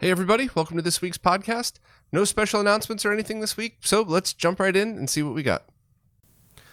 Hey everybody, welcome to this week's podcast. No special announcements or anything this week, so let's jump right in and see what we got.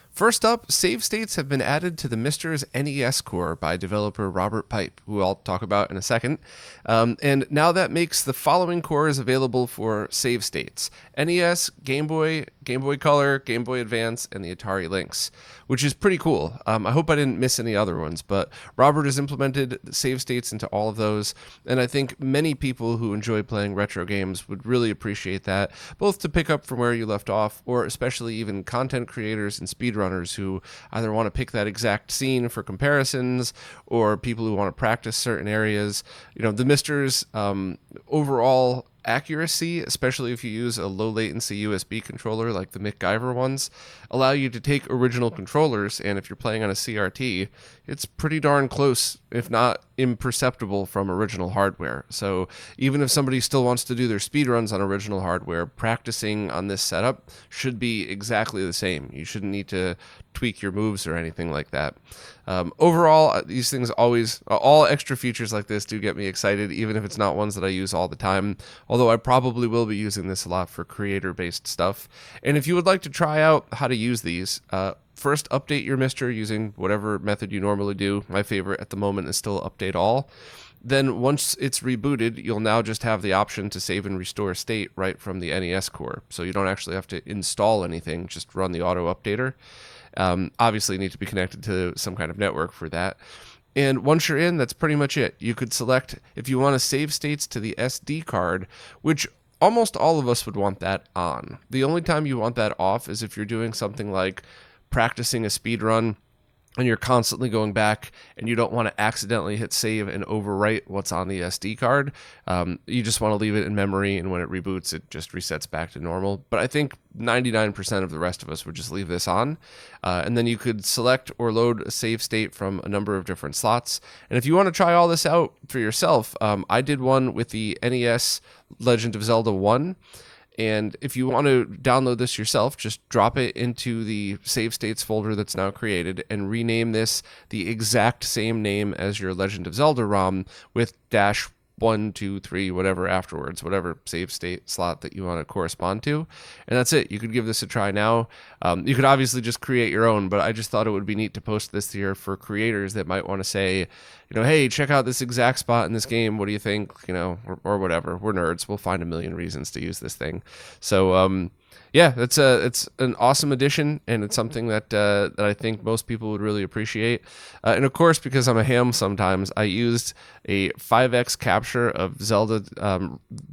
First up, save states have been added to the Mister's NES core by developer Robert Pipe, who I'll talk about in a second. And now that makes the following cores available for save states: NES, Game Boy, Game Boy Color, Game Boy Advance, and the Atari Lynx, which is pretty cool. I hope I didn't miss any other ones, but Robert has implemented save states into all of those, and I think many people who enjoy playing retro games would really appreciate that, both to pick up from where you left off, or especially even content creators and speedrunners who either want to pick that exact scene for comparisons or people who want to practice certain areas. You know, the Mister's overall accuracy, especially if you use a low latency USB controller like the MacGyver ones, allow you to take original controllers, and if you're playing on a CRT, it's pretty darn close, if not imperceptible, from original hardware. So even if somebody still wants to do their speedruns on original hardware, practicing on this setup should be exactly the same. You shouldn't need to tweak your moves or anything like that. Overall, these things all extra features like this do get me excited, even if it's not ones that I use all the time, although I probably will be using this a lot for creator-based stuff. And if you would like to try out how to use these, first update your Mister using whatever method you normally do. My favorite at the moment is still update all. Then once it's rebooted, you'll now just have the option to save and restore state right from the NES core. So you don't actually have to install anything, just run the auto updater. Obviously you need to be connected to some kind of network for that. And once you're in, that's pretty much it. You could select if you want to save states to the SD card, which almost all of us would want that on. The only time you want that off is if you're doing something like practicing a speed run and you're constantly going back and you don't want to accidentally hit save and overwrite what's on the SD card. You just want to leave it in memory, and when it reboots, it just resets back to normal. But I think 99% of the rest of us would just leave this on. And then you could select or load a save state from a number of different slots. And if you want to try all this out for yourself, I did one with the NES Legend of Zelda 1. And if you want to download this yourself, just drop it into the save states folder that's now created and rename this the exact same name as your Legend of Zelda ROM with -1, 2, 3, whatever afterwards, whatever save state slot that you want to correspond to. And that's it. You could give this a try now. You could obviously just create your own, but I just thought it would be neat to post this here for creators that might want to say, hey, check out this exact spot in this game. What do you think? Or whatever. We're nerds. We'll find a million reasons to use this thing. So, yeah, it's an awesome addition, and it's something that I think most people would really appreciate. And of course, because I'm a ham sometimes, I used a 5x capture of Zelda,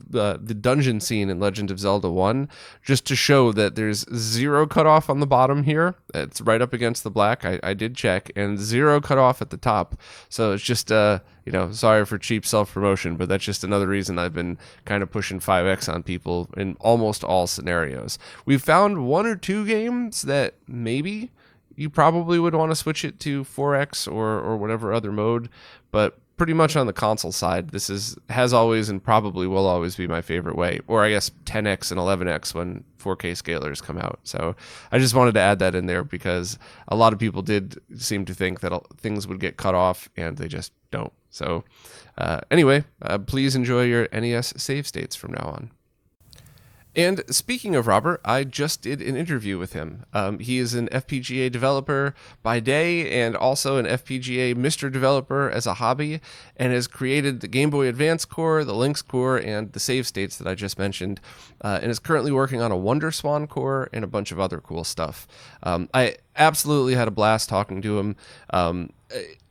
the dungeon scene in Legend of Zelda 1, just to show that there's zero cutoff on the bottom here. It's right up against the black. I did check, and zero cutoff at the top. So it's just sorry for cheap self-promotion, but that's just another reason I've been kind of pushing 5x on people in almost all scenarios. We've found one or two games that maybe you probably would want to switch it to 4x or whatever other mode, but pretty much on the console side, this has always and probably will always be my favorite way, or I guess 10x and 11x when 4K scalers come out. So I just wanted to add that in there because a lot of people did seem to think that things would get cut off, and they just don't. So anyway, please enjoy your NES save states from now on. And speaking of Robert, I just did an interview with him. He is an FPGA developer by day and also an FPGA Mister developer as a hobby, and has created the Game Boy Advance core, the Lynx core, and the save states that I just mentioned, and is currently working on a Wonder Swan core and a bunch of other cool stuff. I absolutely had a blast talking to him.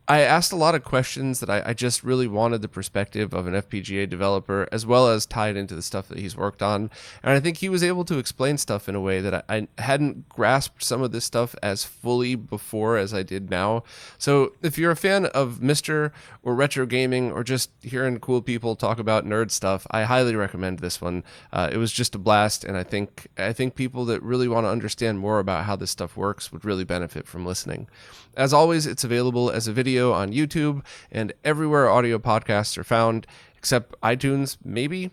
I asked a lot of questions that I just really wanted the perspective of an FPGA developer, as well as tied into the stuff that he's worked on. And I think he was able to explain stuff in a way that I hadn't grasped some of this stuff as fully before as I did now. So if you're a fan of Mister or retro gaming, or just hearing cool people talk about nerd stuff, I highly recommend this one. It was just a blast, and I think people that really want to understand more about how this stuff works would really benefit from listening. As always, it's available as a video on YouTube and everywhere audio podcasts are found, except iTunes, maybe.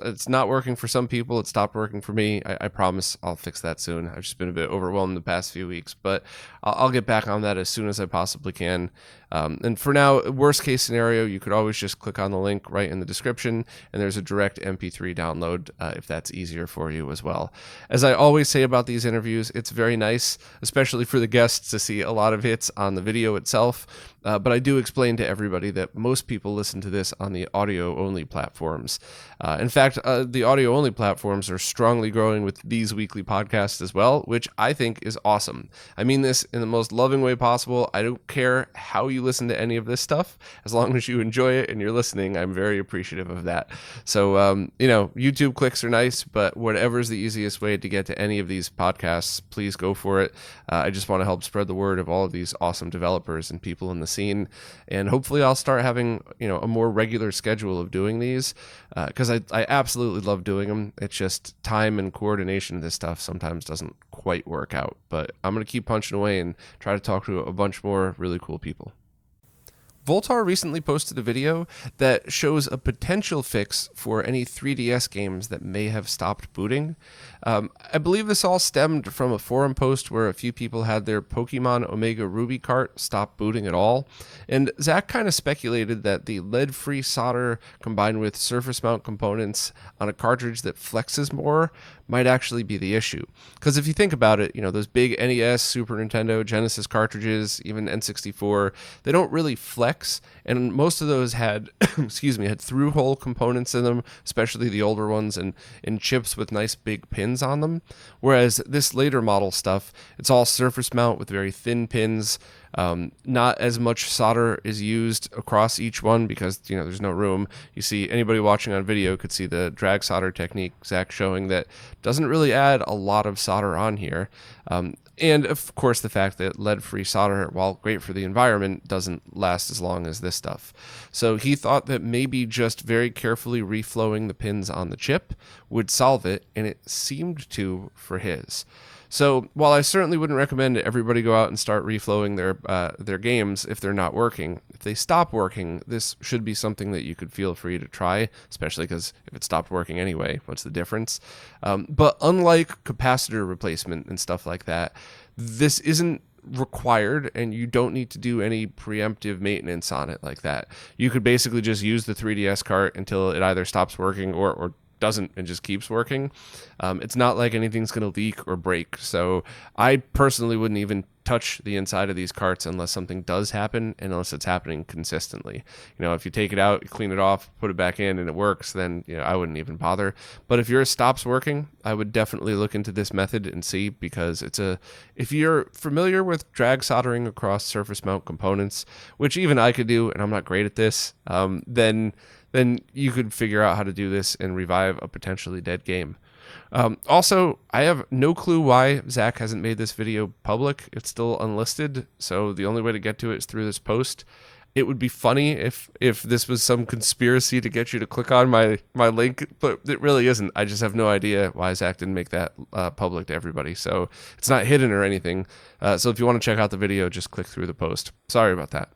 It's not working for some people. It stopped working for me. I promise I'll fix that soon. I've just been a bit overwhelmed the past few weeks, but I'll get back on that as soon as I possibly can. And for now, worst case scenario, you could always just click on the link right in the description, and there's a direct MP3 download if that's easier for you as well. As I always say about these interviews, it's very nice, especially for the guests, to see a lot of hits on the video itself. But I do explain to everybody that most people listen to this on the audio-only platforms. In fact, the audio-only platforms are strongly growing with these weekly podcasts as well, which I think is awesome. I mean this in the most loving way possible. I don't care how you listen to any of this stuff. As long as you enjoy it and you're listening, I'm very appreciative of that. So, YouTube clicks are nice, but whatever's the easiest way to get to any of these podcasts, please go for it. I just want to help spread the word of all of these awesome developers and people in the scene. And hopefully I'll start having, a more regular schedule of doing these, because I absolutely love doing them. It's just time and coordination of this stuff sometimes doesn't quite work out. But I'm going to keep punching away and try to talk to a bunch more really cool people. Voltar recently posted a video that shows a potential fix for any 3DS games that may have stopped booting. I believe this all stemmed from a forum post where a few people had their Pokemon Omega Ruby cart stop booting at all. And Zach kind of speculated that the lead-free solder combined with surface mount components on a cartridge that flexes more might actually be the issue. Because if you think about it, those big NES, Super Nintendo, Genesis cartridges, even N64, they don't really flex, and most of those had, had through-hole components in them, especially the older ones, and chips with nice big pins on them. Whereas this later model stuff, it's all surface mount with very thin pins. Not as much solder is used across each one because there's no room. You see, anybody watching on video could see the drag solder technique Zach showing that doesn't really add a lot of solder on here. And of course the fact that lead-free solder, while great for the environment, doesn't last as long as this stuff. So he thought that maybe just very carefully reflowing the pins on the chip would solve it, and it seemed to for his. So while I certainly wouldn't recommend everybody go out and start reflowing their games if they're not working, if they stop working, this should be something that you could feel free to try, especially because if it stopped working anyway, what's the difference? But unlike capacitor replacement and stuff like that, this isn't required, and you don't need to do any preemptive maintenance on it like that. You could basically just use the 3DS cart until it either stops working or doesn't and just keeps working. It's not like anything's going to leak or break. So I personally wouldn't even touch the inside of these carts unless something does happen, and unless it's happening consistently. If you take it out, you clean it off, put it back in, and it works, then I wouldn't even bother. But if yours stops working, I would definitely look into this method and see, because if you're familiar with drag soldering across surface mount components, which even I could do, and I'm not great at this, then you could figure out how to do this and revive a potentially dead game. Also, I have no clue why Zach hasn't made this video public. It's still unlisted, so the only way to get to it is through this post. It would be funny if this was some conspiracy to get you to click on my link, but it really isn't. I just have no idea why Zach didn't make that public to everybody. So it's not hidden or anything. So if you want to check out the video, just click through the post. Sorry about that.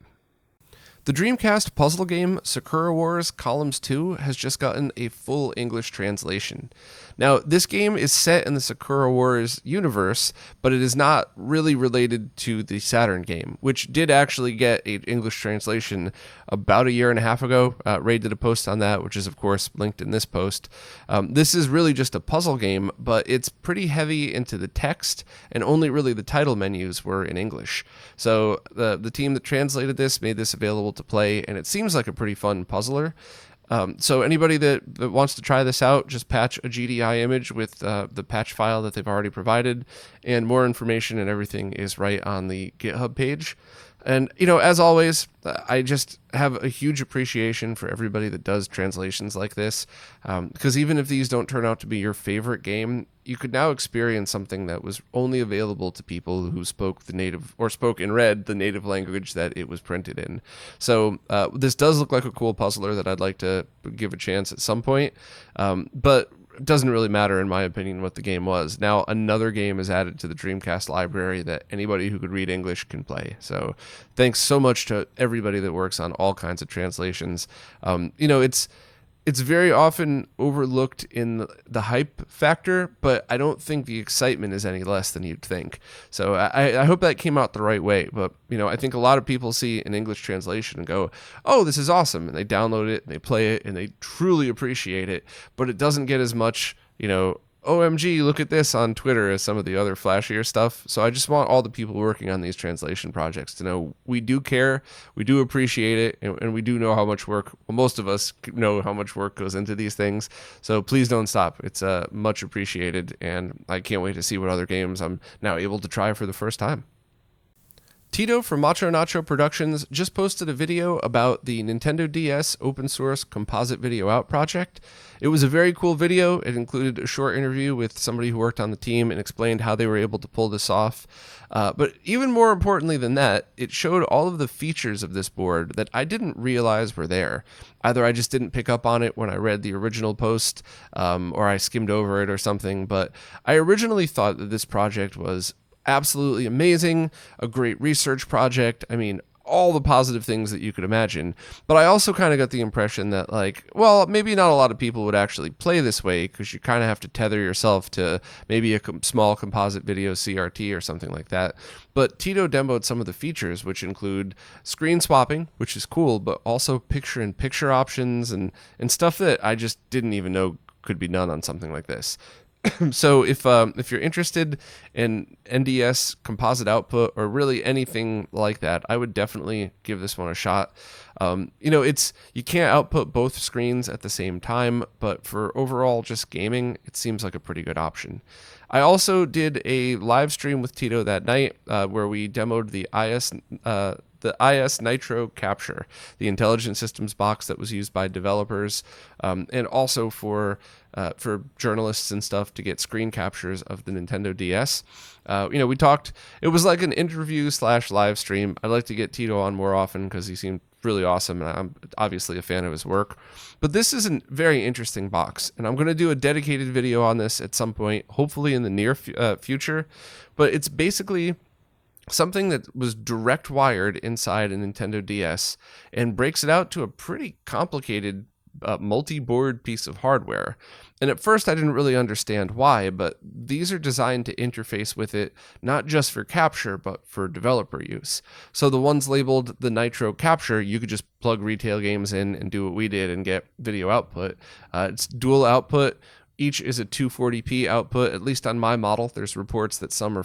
The Dreamcast puzzle game Sakura Wars Columns 2 has just gotten a full English translation. Now, this game is set in the Sakura Wars universe, but it is not really related to the Saturn game, which did actually get an English translation about a year and a half ago. Ray did a post on that, which is, of course, linked in this post. This is really just a puzzle game, but it's pretty heavy into the text, and only really the title menus were in English. So the team that translated this made this available to play, and it seems like a pretty fun puzzler. So anybody that wants to try this out, just patch a GDI image with the patch file that they've already provided, and more information and everything is right on the GitHub page. And, as always, I just have a huge appreciation for everybody that does translations like this, because even if these don't turn out to be your favorite game, you could now experience something that was only available to people who spoke the native, or spoke and read the native language that it was printed in. So this does look like a cool puzzler that I'd like to give a chance at some point, but it doesn't really matter, in my opinion, what the game was. Now, another game is added to the Dreamcast library that anybody who could read English can play. So thanks so much to everybody that works on all kinds of translations. it's very often overlooked in the hype factor, but I don't think the excitement is any less than you'd think. So I hope that came out the right way. But, I think a lot of people see an English translation and go, oh, this is awesome. And they download it and they play it and they truly appreciate it. But it doesn't get as much, OMG, look at this on Twitter as some of the other flashier stuff. So I just want all the people working on these translation projects to know we do care, we do appreciate it, and we do know how much work, well, most of us know how much work goes into these things. So please don't stop. It's much appreciated, and I can't wait to see what other games I'm now able to try for the first time. Tito from Macho Nacho Productions just posted a video about the Nintendo DS open source composite video out project. It was a very cool video. It included a short interview with somebody who worked on the team and explained how they were able to pull this off. But even more importantly than that, it showed all of the features of this board that I didn't realize were there. Either I just didn't pick up on it when I read the original post, or I skimmed over it or something. But I originally thought that this project was absolutely amazing, a great research project. I mean, all the positive things that you could imagine. But I also kind of got the impression that, maybe not a lot of people would actually play this way, because you kind of have to tether yourself to maybe a small composite video CRT or something like that. But Tito demoed some of the features, which include screen swapping, which is cool, but also picture-in-picture options and stuff that I just didn't even know could be done on something like this. So if you're interested in NDS composite output or really anything like that, I would definitely give this one a shot. You can't output both screens at the same time, but for overall just gaming, it seems like a pretty good option. I also did a live stream with Tito that night where we demoed the IS Nitro Capture, the intelligent systems box that was used by developers, and also for journalists and stuff to get screen captures of the Nintendo DS. We talked, it was like an interview / live stream. I'd like to get Tito on more often because he seemed really awesome, and I'm obviously a fan of his work. But this is a very interesting box, and I'm going to do a dedicated video on this at some point, hopefully in the near future. But it's basically something that was direct wired inside a Nintendo DS and breaks it out to a pretty complicated multi-board piece of hardware. And at first I didn't really understand why, but these are designed to interface with it not just for capture, but for developer use. So the ones labeled the Nitro Capture, you could just plug retail games in and do what we did and get video output. It's dual output. Each is a 240p output, at least on my model. There's reports that some are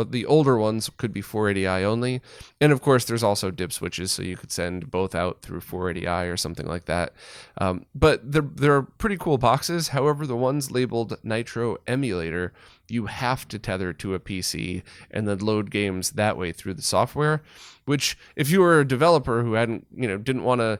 the older ones could be 480i only. And of course, there's also dip switches, so you could send both out through 480i or something like that. But they're pretty cool boxes. However, the ones labeled Nitro Emulator, you have to tether to a PC and then load games that way through the software, which if you were a developer who didn't want to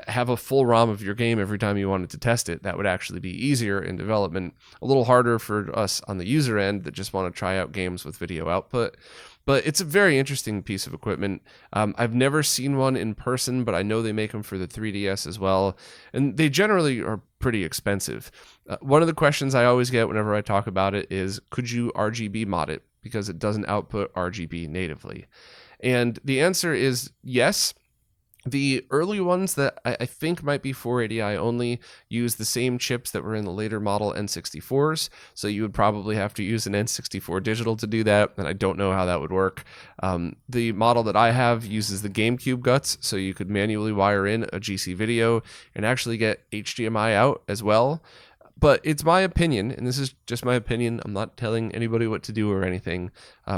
have a full ROM of your game every time you wanted to test it, that would actually be easier in development. A little harder for us on the user end that just want to try out games with video output. But it's a very interesting piece of equipment. I've never seen one in person, but I know they make them for the 3DS as well. And they generally are pretty expensive. One of the questions I always get whenever I talk about it is, could you RGB mod it? Because it doesn't output RGB natively. And the answer is yes. The early ones that I think might be 480i only use the same chips that were in the later model N64s, so you would probably have to use an N64 digital to do that, and I don't know how that would work. The model that I have uses the GameCube guts, so you could manually wire in a GC video and actually get HDMI out as well. But it's my opinion, and this is just my opinion. I'm not telling anybody what to do or anything.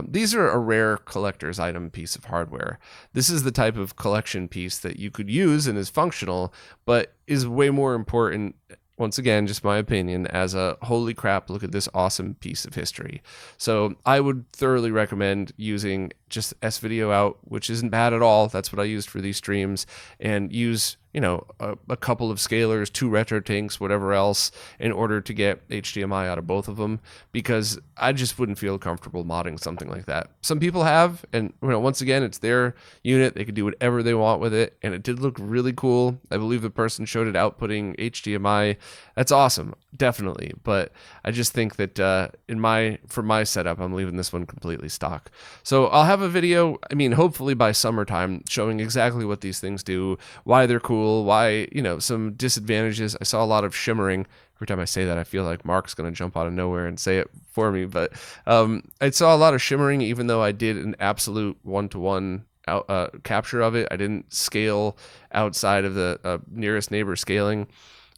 These are a rare collector's item piece of hardware. This is the type of collection piece that you could use and is functional, but is way more important, once again, just my opinion, as a holy crap, look at this awesome piece of history. So I would thoroughly recommend using just S-Video out, which isn't bad at all. That's what I used for these streams, and use a couple of scalers, 2 retro tanks, whatever else, in order to get HDMI out of both of them, because I just wouldn't feel comfortable modding something like that. Some people have, and once again, it's their unit. They can do whatever they want with it, and it did look really cool. I believe the person showed it outputting HDMI. That's awesome, definitely. But I just think that for my setup, I'm leaving this one completely stock. So I'll have a video, hopefully by summertime, showing exactly what these things do, why they're cool, cool, why, some disadvantages. I saw a lot of shimmering. Every time I say that, I feel like Mark's going to jump out of nowhere and say it for me. But I saw a lot of shimmering, even though I did an absolute one-to-one capture of it. I didn't scale outside of the nearest neighbor scaling.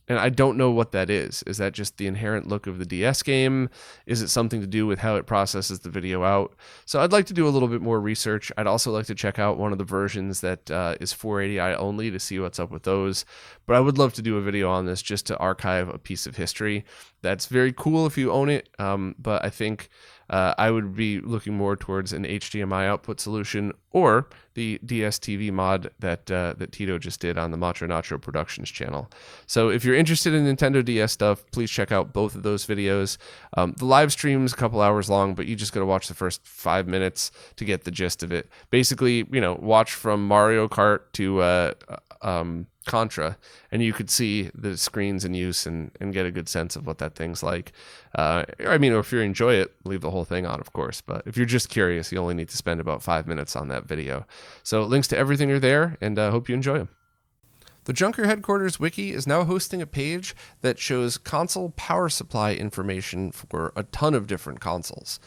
And I don't know what that is. Is that just the inherent look of the DS game? Is it something to do with how it processes the video out? So I'd like to do a little bit more research. I'd also like to check out one of the versions that is 480i only to see what's up with those. But I would love to do a video on this just to archive a piece of history. That's very cool if you own it, but I think I would be looking more towards an HDMI output solution or the DSTV mod that Tito just did on the Macho Nacho Productions channel. So if you're interested in Nintendo DS stuff, please check out both of those videos. The live stream's a couple hours long, but you just got to watch the first 5 minutes to get the gist of it. Basically, watch from Mario Kart to Contra, and you could see the screens in use and get a good sense of what that thing's like. If you enjoy it, leave the whole thing on, of course, but if you're just curious, you only need to spend about 5 minutes on that video. So links to everything are there, and hope you enjoy them. The Junker Headquarters Wiki is now hosting a page that shows console power supply information for a ton of different consoles.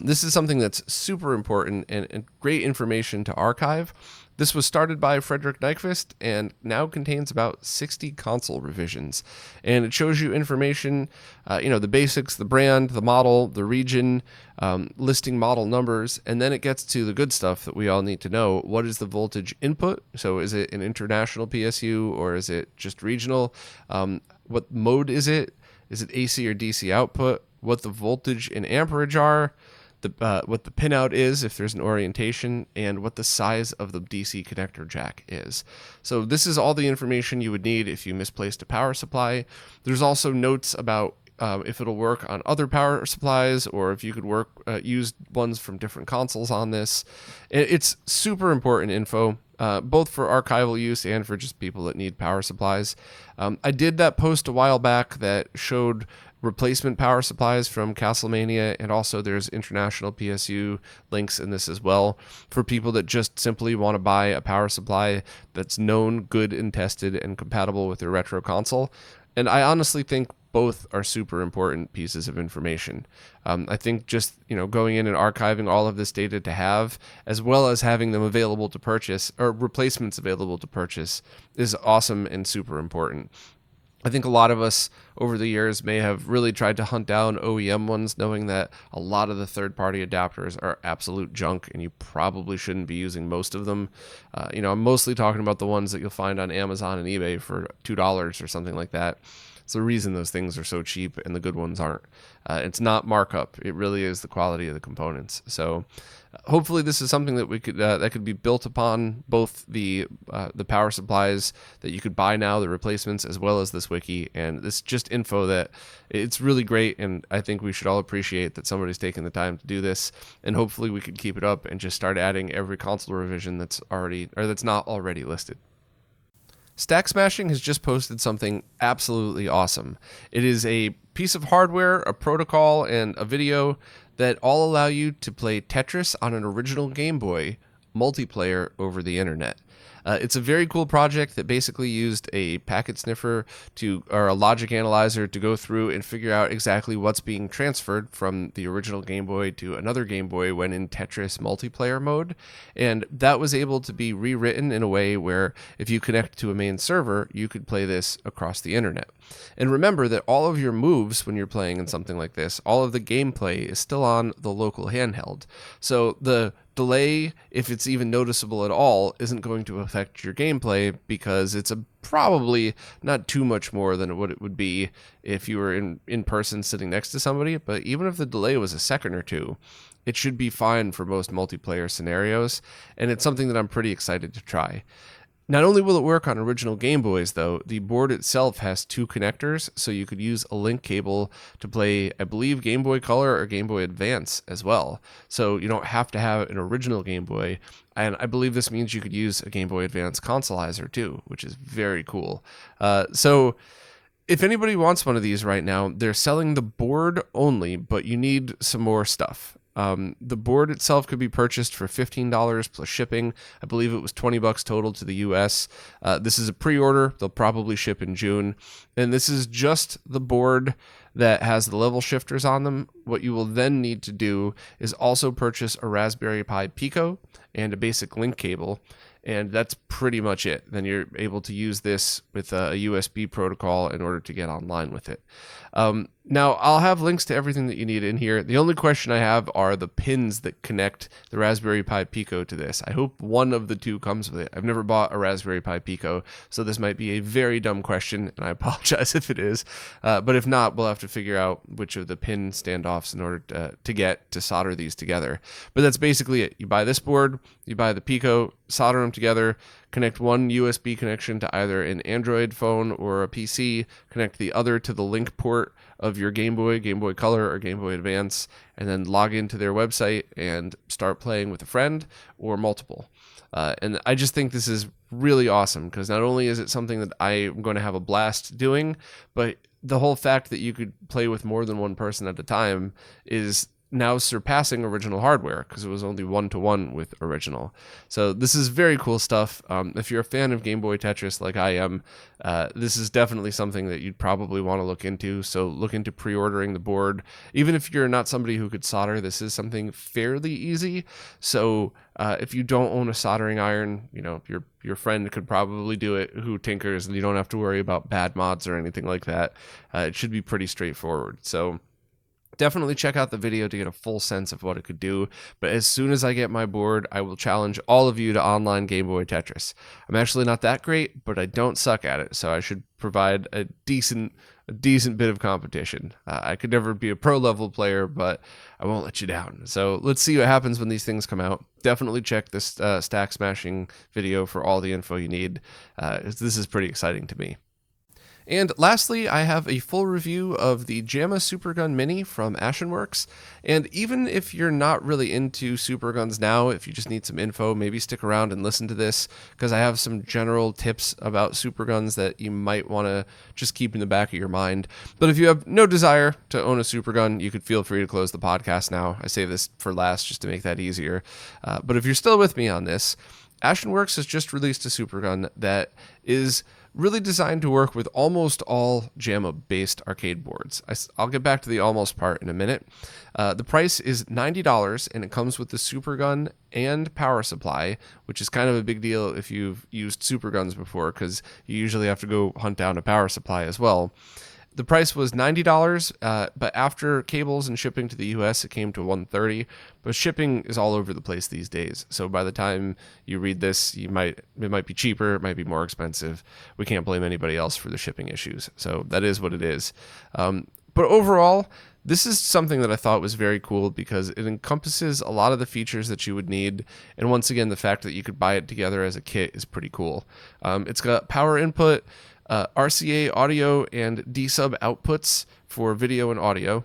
This is something that's super important and great information to archive. This was started by Frederick Nyquist and now contains about 60 console revisions. And it shows you information, the basics, the brand, the model, the region, listing model numbers, and then it gets to the good stuff that we all need to know. What is the voltage input? So is it an international PSU or is it just regional? What mode is it? Is it AC or DC output? What the voltage and amperage are? What the pinout is, if there's an orientation, and what the size of the DC connector jack is. So this is all the information you would need if you misplaced a power supply. There's also notes about if it'll work on other power supplies, or if you could use ones from different consoles on this. It's super important info, both for archival use and for just people that need power supplies. I did that post a while back that showed replacement power supplies from Castlemania, and also there's international PSU links in this as well for people that just simply want to buy a power supply that's known, good, and tested, and compatible with their retro console. And I honestly think both are super important pieces of information. I think just going in and archiving all of this data to have, as well as having them available to purchase, or replacements available to purchase, is awesome and super important. I think a lot of us over the years may have really tried to hunt down OEM ones, knowing that a lot of the third-party adapters are absolute junk and you probably shouldn't be using most of them. I'm mostly talking about the ones that you'll find on Amazon and eBay for $2 or something like that. It's the reason those things are so cheap and the good ones aren't. It's not markup. It really is the quality of the components. So hopefully this is something that we could that could be built upon, both the power supplies that you could buy now, the replacements, as well as this wiki. And this just info that it's really great, and I think we should all appreciate that somebody's taking the time to do this. And hopefully we could keep it up and just start adding every console revision that's not already listed. Stack Smashing has just posted something absolutely awesome. It is a piece of hardware, a protocol, and a video that all allow you to play Tetris on an original Game Boy multiplayer over the internet. It's a very cool project that basically used a packet sniffer or a logic analyzer to go through and figure out exactly what's being transferred from the original Game Boy to another Game Boy when in Tetris multiplayer mode. And that was able to be rewritten in a way where if you connect to a main server, you could play this across the internet. And remember that all of your moves when you're playing in something like this, all of the gameplay is still on the local handheld. So the delay, if it's even noticeable at all, isn't going to affect your gameplay because it's probably not too much more than what it would be if you were in person sitting next to somebody. But even if the delay was a second or two, it should be fine for most multiplayer scenarios, and it's something that I'm pretty excited to try. Not only will it work on original Game Boys, though, the board itself has 2 connectors, so you could use a link cable to play, I believe, Game Boy Color or Game Boy Advance as well. So you don't have to have an original Game Boy, and I believe this means you could use a Game Boy Advance consoleizer too, which is very cool. So if anybody wants one of these right now, they're selling the board only, but you need some more stuff. The board itself could be purchased for $15 plus shipping. I believe it was $20 total to the US. This is a pre-order. They'll probably ship in June. And this is just the board that has the level shifters on them. What you will then need to do is also purchase a Raspberry Pi Pico and a basic link cable. And that's pretty much it. Then you're able to use this with a USB protocol in order to get online with it. Now, I'll have links to everything that you need in here. The only question I have are the pins that connect the Raspberry Pi Pico to this. I hope one of the two comes with it. I've never bought a Raspberry Pi Pico, so this might be a very dumb question, and I apologize if it is. But if not, we'll have to figure out which of the pin standoffs in order to get to solder these together. But that's basically it. You buy this board, you buy the Pico, solder them together, connect one USB connection to either an Android phone or a PC, connect the other to the link port of your Game Boy, Game Boy Color, or Game Boy Advance, and then log into their website and start playing with a friend or multiple. And I just think this is really awesome because not only is it something that I am going to have a blast doing, but the whole fact that you could play with more than one person at a time is now surpassing original hardware because it was only 1-to-1 with original. So this is very cool stuff. If you're a fan of Game Boy Tetris like I am, this is definitely something that you'd probably want to look into. So look into pre-ordering the board. Even if you're not somebody who could solder, this is something fairly easy. So if you don't own a soldering iron, you know, your friend could probably do it who tinkers, and you don't have to worry about bad mods or anything like that. It should be pretty straightforward. So definitely check out the video to get a full sense of what it could do. But as soon as I get my board, I will challenge all of you to online Game Boy Tetris. I'm actually not that great, but I don't suck at it, so I should provide a decent bit of competition. I could never be a pro level player, but I won't let you down. So let's see what happens when these things come out. Definitely check this stack smashing video for all the info you need. This is pretty exciting to me. And lastly, I have a full review of the JAMMA Supergun Mini from Axunworks. And even if you're not really into Superguns now, if you just need some info, maybe stick around and listen to this, because I have some general tips about Superguns that you might want to just keep in the back of your mind. But if you have no desire to own a Supergun, you could feel free to close the podcast now. I save this for last just to make that easier. But if you're still with me on this, Axunworks has just released a Supergun that is really designed to work with almost all JAMMA-based arcade boards. I'll get back to the almost part in a minute. The price is $90, and it comes with the Supergun and power supply, which is kind of a big deal if you've used Superguns before, because you usually have to go hunt down a power supply as well. The price was $90, but after cables and shipping to the US, it came to $130. But shipping is all over the place these days. So by the time you read this, it might be cheaper, it might be more expensive. We can't blame anybody else for the shipping issues. So that is what it is. But overall, this is something that I thought was very cool because it encompasses a lot of the features that you would need. And once again, the fact that you could buy it together as a kit is pretty cool. It's got power input, RCA audio and D-sub outputs for video and audio,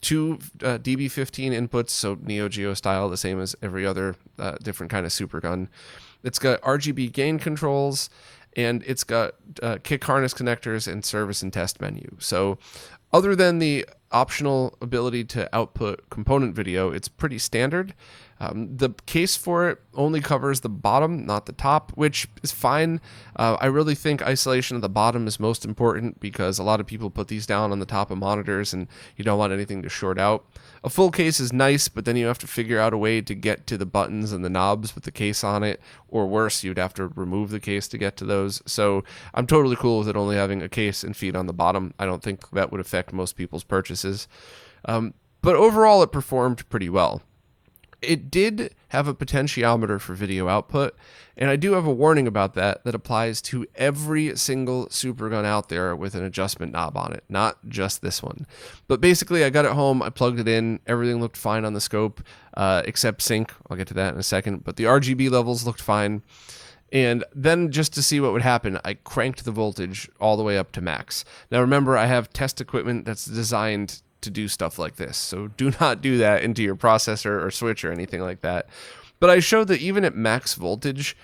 2 DB15 inputs, so Neo Geo style, the same as every other different kind of Supergun. It's got RGB gain controls, and it's got kick harness connectors and service and test menu. So other than the optional ability to output component video, it's pretty standard. The case for it only covers the bottom, not the top, which is fine. I really think isolation of the bottom is most important because a lot of people put these down on the top of monitors and you don't want anything to short out. A full case is nice, but then you have to figure out a way to get to the buttons and the knobs with the case on it, or worse, you'd have to remove the case to get to those. So I'm totally cool with it only having a case and feet on the bottom. I don't think that would affect most people's purchases. But overall, it performed pretty well. It did have a potentiometer for video output, and I do have a warning about that applies to every single Supergun out there with an adjustment knob on it, not just this one. But basically, I got it home, I plugged it in, everything looked fine on the scope, except sync. I'll get to that in a second, but the RGB levels looked fine. And then just to see what would happen, I cranked the voltage all the way up to max. Now remember, I have test equipment that's designed to do stuff like this, so do not do that into your processor or switch or anything like that. But I showed that even at max voltage,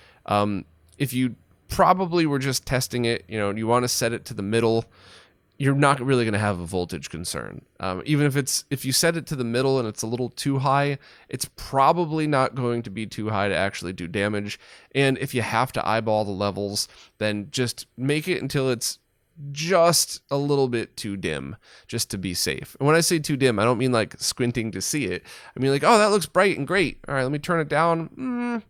if you probably were just testing it, you want to set it to the middle, you're not really going to have a voltage concern. Even if you set it to the middle and it's a little too high, it's probably not going to be too high to actually do damage. And if you have to eyeball the levels, then just make it until it's just a little bit too dim, just to be safe. And when I say too dim, I don't mean like squinting to see it. I mean like, oh, that looks bright and great. All right, let me turn it down.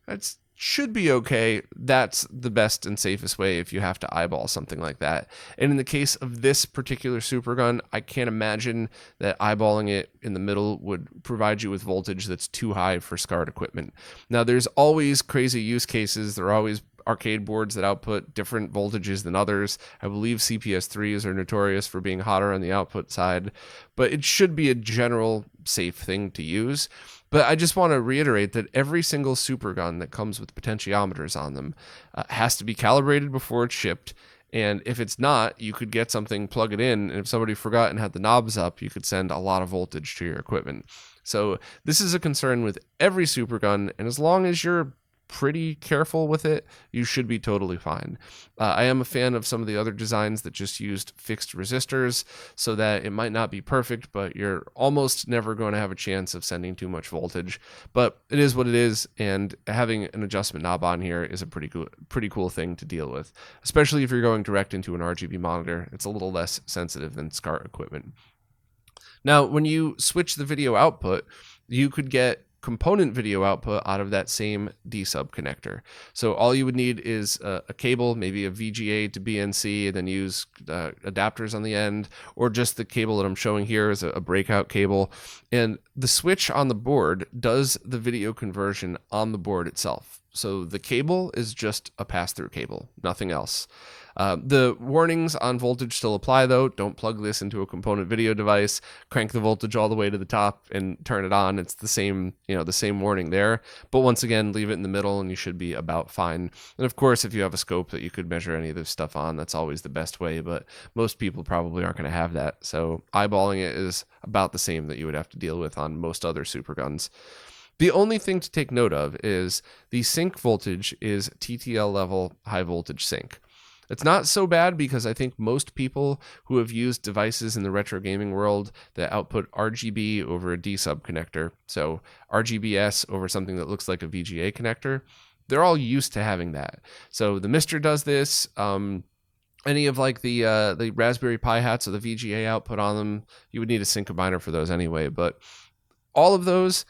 That's should be okay. That's the best and safest way if you have to eyeball something like that. And in the case of this particular Supergun, I can't imagine that eyeballing it in the middle would provide you with voltage that's too high for SCART equipment. Now, there's always crazy use cases. There are always arcade boards that output different voltages than others. I believe CPS3s are notorious for being hotter on the output side, but it should be a general safe thing to use. But I just want to reiterate that every single Supergun that comes with potentiometers on them has to be calibrated before it's shipped. And if it's not, you could get something, plug it in, and if somebody forgot and had the knobs up, you could send a lot of voltage to your equipment. So this is a concern with every Supergun, and as long as you're pretty careful with it, you should be totally fine. I am a fan of some of the other designs that just used fixed resistors, so that it might not be perfect, but you're almost never going to have a chance of sending too much voltage. But it is what it is, and having an adjustment knob on here is a pretty cool thing to deal with, especially if you're going direct into an RGB monitor. It's a little less sensitive than SCART equipment. Now, when you switch the video output, you could get component video output out of that same D-sub connector. So all you would need is a cable, maybe a VGA to BNC, and then use adapters on the end, or just the cable that I'm showing here is a breakout cable. And the switch on the board does the video conversion on the board itself. So the cable is just a pass-through cable, nothing else. The warnings on voltage still apply, though. Don't plug this into a component video device, crank the voltage all the way to the top and turn it on. It's the same warning there. But once again, leave it in the middle and you should be about fine. And of course, if you have a scope that you could measure any of this stuff on, that's always the best way, but most people probably aren't going to have that. So eyeballing it is about the same that you would have to deal with on most other Superguns. The only thing to take note of is the sync voltage is TTL level high voltage sync. It's not so bad because I think most people who have used devices in the retro gaming world that output RGB over a D-sub connector, so RGBS over something that looks like a VGA connector, they're all used to having that. So the Mister does this. Any of like the Raspberry Pi hats or the VGA output on them, you would need a sync combiner for those anyway. But all of those,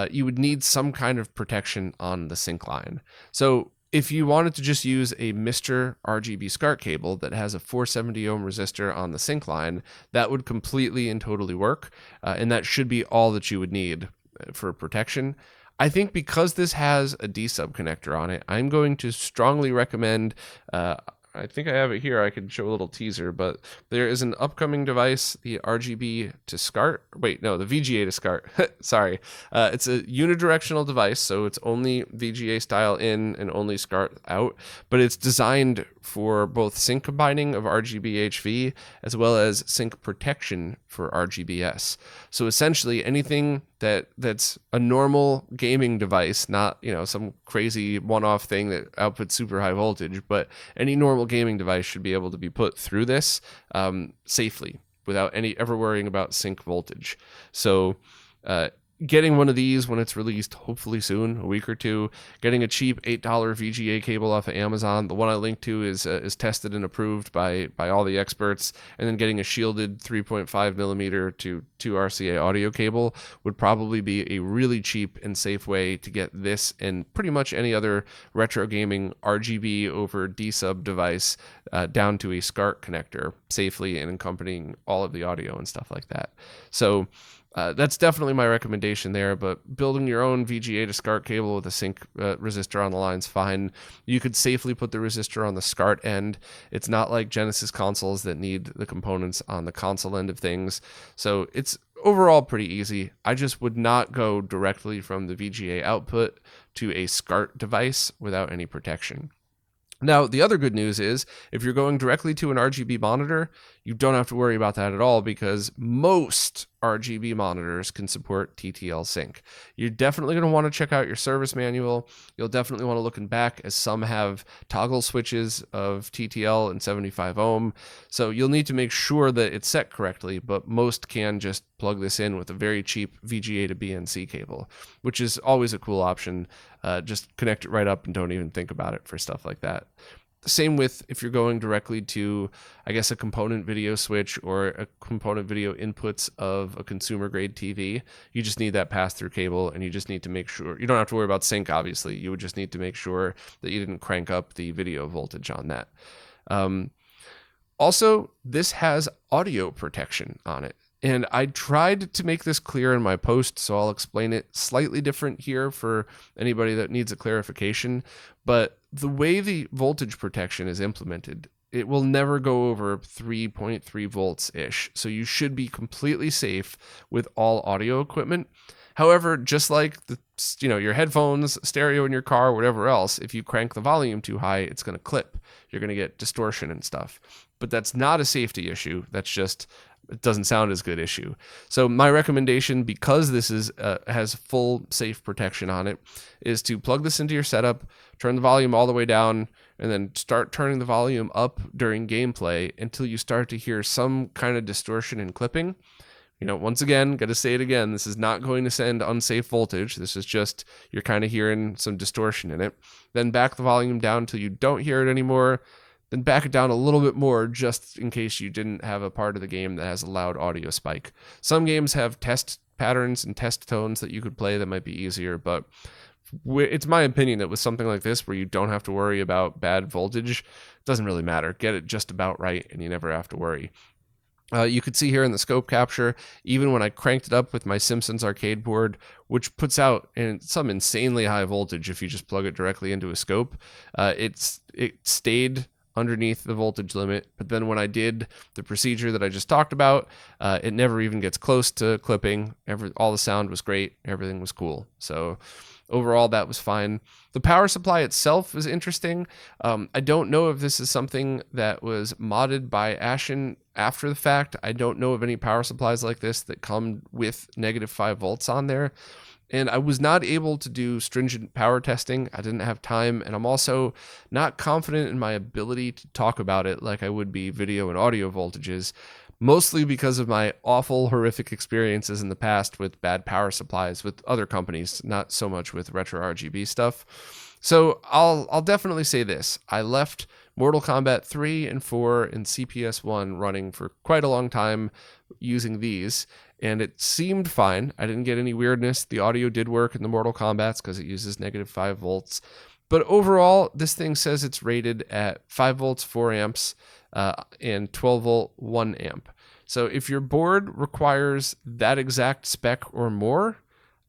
you would need some kind of protection on the sync line. So if you wanted to just use a Mr. RGB SCART cable that has a 470 ohm resistor on the sync line, that would completely and totally work. And that should be all that you would need for protection. I think because this has a D-sub connector on it, I'm going to strongly recommend, I think I have it here. I could show a little teaser, but there is an upcoming device, the RGB to SCART. Wait, no, the VGA to SCART. Sorry. It's a unidirectional device, so it's only VGA style in and only SCART out, but it's designed for both sync combining of RGB HV as well as sync protection for RGBS. So essentially anything that's a normal gaming device, not some crazy one-off thing that outputs super high voltage, but any normal gaming device should be able to be put through this safely without ever worrying about sync voltage. So getting one of these when it's released, hopefully soon, a week or two, getting a cheap $8 VGA cable off of Amazon. The one I linked to is tested and approved by all the experts, and then getting a shielded 3.5 millimeter to 2 RCA audio cable would probably be a really cheap and safe way to get this and pretty much any other retro gaming RGB over D-sub device down to a SCART connector safely and accompanying all of the audio and stuff like that. So that's definitely my recommendation there, but building your own VGA to SCART cable with a sync resistor on the line is fine. You could safely put the resistor on the SCART end. It's not like Genesis consoles that need the components on the console end of things. So it's overall pretty easy. I just would not go directly from the VGA output to a SCART device without any protection. Now, the other good news is if you're going directly to an RGB monitor, you don't have to worry about that at all because most RGB monitors can support TTL sync. You're definitely going to want to check out your service manual. You'll definitely want to look in back, as some have toggle switches of TTL and 75 ohm. So you'll need to make sure that it's set correctly, but most can just plug this in with a very cheap VGA to BNC cable, which is always a cool option. Just connect it right up and don't even think about it for stuff like that. Same with if you're going directly to, I guess, a component video switch or a component video inputs of a consumer grade TV. You just need that pass-through cable, and you just need to make sure, you don't have to worry about sync, obviously. You would just need to make sure that you didn't crank up the video voltage on that. Also, this has audio protection on it. And I tried to make this clear in my post, so I'll explain it slightly different here for anybody that needs a clarification. But the way the voltage protection is implemented, it will never go over 3.3 volts-ish. So you should be completely safe with all audio equipment. However, just like your headphones, stereo in your car, whatever else, if you crank the volume too high, it's going to clip. You're going to get distortion and stuff. But that's not a safety issue. That's just, it doesn't sound as good issue. So my recommendation, because this is has full safe protection on it, is to plug this into your setup, turn the volume all the way down, and then start turning the volume up during gameplay until you start to hear some kind of distortion and clipping. Once again, got to say it again, this is not going to send unsafe voltage. This is just, you're kind of hearing some distortion in it. Then back the volume down until you don't hear it anymore. Then back it down a little bit more just in case you didn't have a part of the game that has a loud audio spike. Some games have test patterns and test tones that you could play that might be easier, but it's my opinion that with something like this where you don't have to worry about bad voltage, it doesn't really matter. Get it just about right and you never have to worry. You could see here in the scope capture, even when I cranked it up with my Simpsons arcade board, which puts out some insanely high voltage if you just plug it directly into a scope, it stayed underneath the voltage limit. But then when I did the procedure that I just talked about, it never even gets close to clipping. All the sound was great. Everything was cool. So overall, that was fine. The power supply itself is interesting. I don't know if this is something that was modded by Ashen after the fact. I don't know of any power supplies like this that come with -5 volts on there. And I was not able to do stringent power testing. I didn't have time, and I'm also not confident in my ability to talk about it like I would be video and audio voltages, mostly because of my awful, horrific experiences in the past with bad power supplies with other companies, not so much with RetroRGB stuff. So I'll definitely say this. I left Mortal Kombat 3 and 4 and CPS 1 running for quite a long time using these, and it seemed fine. I didn't get any weirdness. The audio did work in the Mortal Kombats because it uses -5 volts. But overall, this thing says it's rated at 5 volts, 4 amps, and 12 volt, 1 amp. So if your board requires that exact spec or more,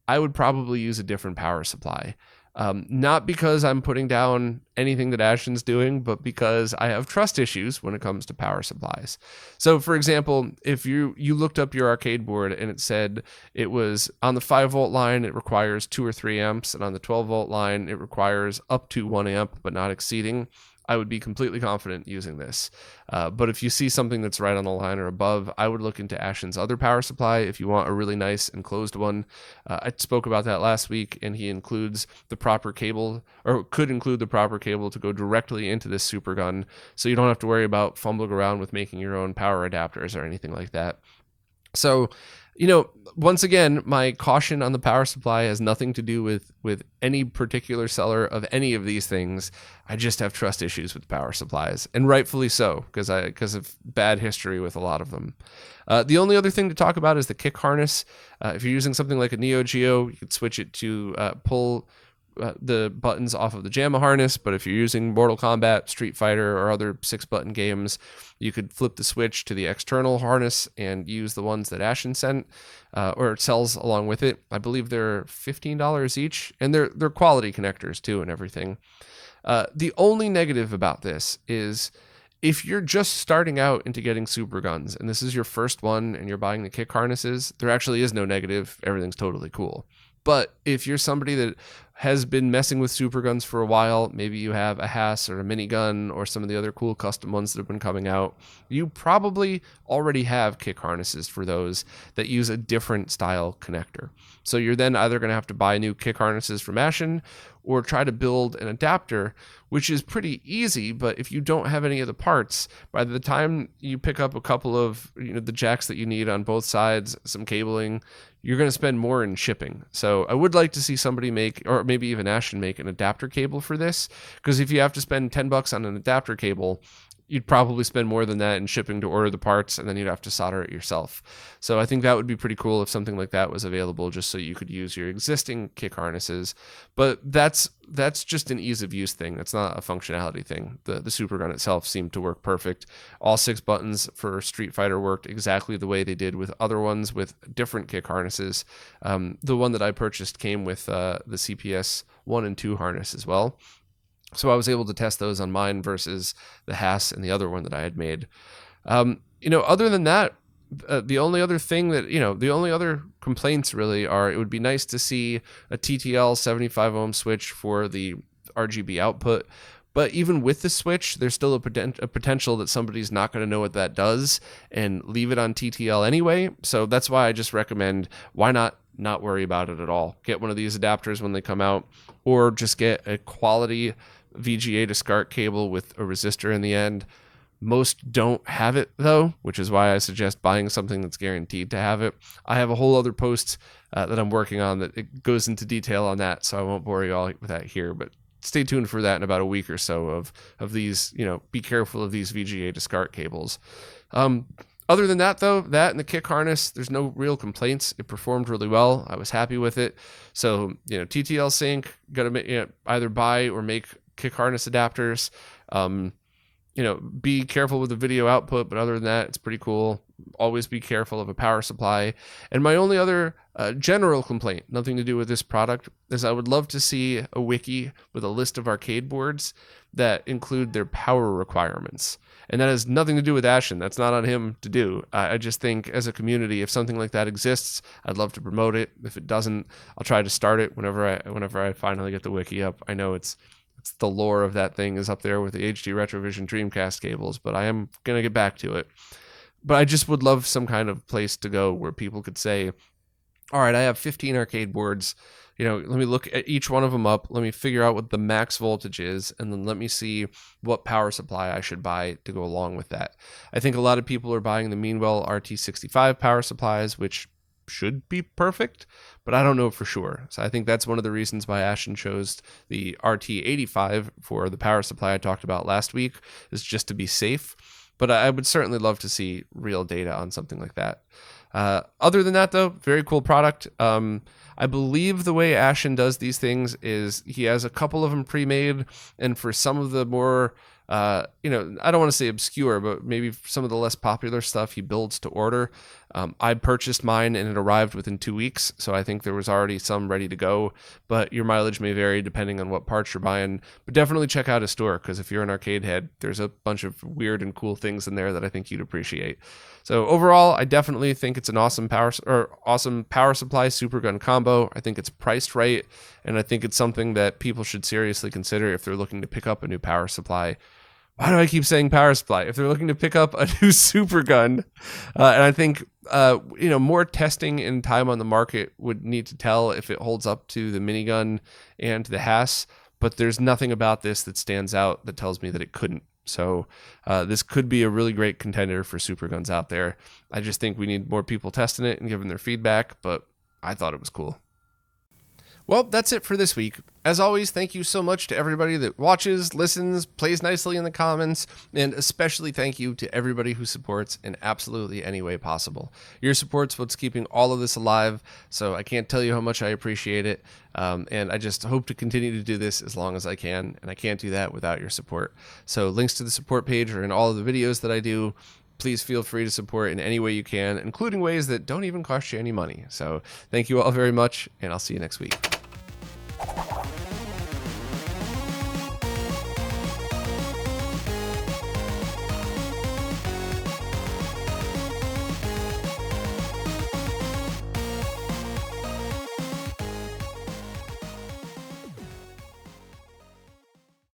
I would probably use a different power supply. Not because I'm putting down anything that Ashen's doing, but because I have trust issues when it comes to power supplies. So for example, if you looked up your arcade board and it said it was on the 5 volt line, it requires 2 or 3 amps, and on the 12 volt line, it requires up to 1 amp, but not exceeding, I would be completely confident using this. But if you see something that's right on the line or above, I would look into Ashen's other power supply if you want a really nice enclosed one. I spoke about that last week, and he includes the proper cable, or could include the proper cable to go directly into this Supergun, so you don't have to worry about fumbling around with making your own power adapters or anything like that. So, once again, my caution on the power supply has nothing to do with any particular seller of any of these things. I just have trust issues with power supplies, and rightfully so, because of bad history with a lot of them. The only other thing to talk about is the kick harness. If you're using something like a Neo Geo, you could switch it to pull the buttons off of the JAMMA harness, but if you're using Mortal Kombat, Street Fighter, or other 6-button games, you could flip the switch to the external harness and use the ones that Ashen sent or sells along with it. I believe they're $15 each, and they're quality connectors too and everything. The only negative about this is if you're just starting out into getting Superguns and this is your first one and you're buying the kick harnesses, there actually is no negative. Everything's totally cool. But if you're somebody that has been messing with Superguns for a while, maybe you have a Hass or a minigun or some of the other cool custom ones that have been coming out, you probably already have kick harnesses for those that use a different style connector. So you're then either going to have to buy new kick harnesses from Ashen or try to build an adapter, which is pretty easy, but if you don't have any of the parts, by the time you pick up a couple of the jacks that you need on both sides, some cabling, you're going to spend more in shipping. So I would like to see somebody make, or maybe even Ashen make, an adapter cable for this, because if you have to spend $10 on an adapter cable, you'd probably spend more than that in shipping to order the parts, and then you'd have to solder it yourself. So I think that would be pretty cool if something like that was available, just so you could use your existing kick harnesses. But that's just an ease of use thing. That's not a functionality thing. The Supergun itself seemed to work perfect. All 6 buttons for Street Fighter worked exactly the way they did with other ones with different kick harnesses. The one that I purchased came with the CPS 1 and 2 harness as well. So I was able to test those on mine versus the Hass and the other one that I had made. Other than that, the only other thing that, the only other complaints really are, it would be nice to see a TTL 75 ohm switch for the RGB output. But even with the switch, there's still a potential that somebody's not going to know what that does and leave it on TTL anyway. So that's why I just recommend, why not worry about it at all? Get one of these adapters when they come out, or just get a quality VGA to SCART cable with a resistor in the end. Most don't have it though, which is why I suggest buying something that's guaranteed to have it. I have a whole other post that I'm working on that it goes into detail on that, so I won't bore you all with that here, but stay tuned for that in about a week or so of these, be careful of these VGA to SCART cables. Other than that, though, that and the kick harness, there's no real complaints. It performed really well. I was happy with it. So, TTL sync, gotta either buy or make kick harness adapters. Be careful with the video output, but other than that, it's pretty cool. Always be careful of a power supply. And my only other general complaint, nothing to do with this product, is I would love to see a wiki with a list of arcade boards that include their power requirements. And that has nothing to do with Ashen. That's not on him to do. I just think as a community, if something like that exists, I'd love to promote it. If it doesn't, I'll try to start it whenever I finally get the wiki up. I know it's the lore of that thing is up there with the HD Retrovision Dreamcast cables, but I am going to get back to it. But I just would love some kind of place to go where people could say, all right, I have 15 arcade boards. Let me look at each one of them up. Let me figure out what the max voltage is, and then let me see what power supply I should buy to go along with that. I think a lot of people are buying the Meanwell RT65 power supplies, which should be perfect, but I don't know for sure. So I think that's one of the reasons why Ashen chose the RT85 for the power supply I talked about last week, is just to be safe. But I would certainly love to see real data on something like that. Other than that, though, very cool product. I believe the way Ashen does these things is he has a couple of them pre-made, and for some of the more, I don't want to say obscure, but maybe some of the less popular stuff he builds to order. I purchased mine and it arrived within 2 weeks, so I think there was already some ready to go, but your mileage may vary depending on what parts you're buying. But definitely check out his store, because if you're an arcade head, there's a bunch of weird and cool things in there that I think you'd appreciate. So overall, I definitely think it's an awesome power supply Supergun combo. I think it's priced right, and I think it's something that people should seriously consider if they're looking to pick up a new power supply. Why do I keep saying power supply? If they're looking to pick up a new Supergun, and I think more testing and time on the market would need to tell if it holds up to the minigun and the Hass, but there's nothing about this that stands out that tells me that it couldn't. So this could be a really great contender for Superguns out there. I just think we need more people testing it and giving their feedback, but I thought it was cool. Well, that's it for this week. As always, thank you so much to everybody that watches, listens, plays nicely in the comments, and especially thank you to everybody who supports in absolutely any way possible. Your support's what's keeping all of this alive, so I can't tell you how much I appreciate it, and I just hope to continue to do this as long as I can, and I can't do that without your support. So links to the support page are in all of the videos that I do. Please feel free to support in any way you can, including ways that don't even cost you any money. So thank you all very much, and I'll see you next week.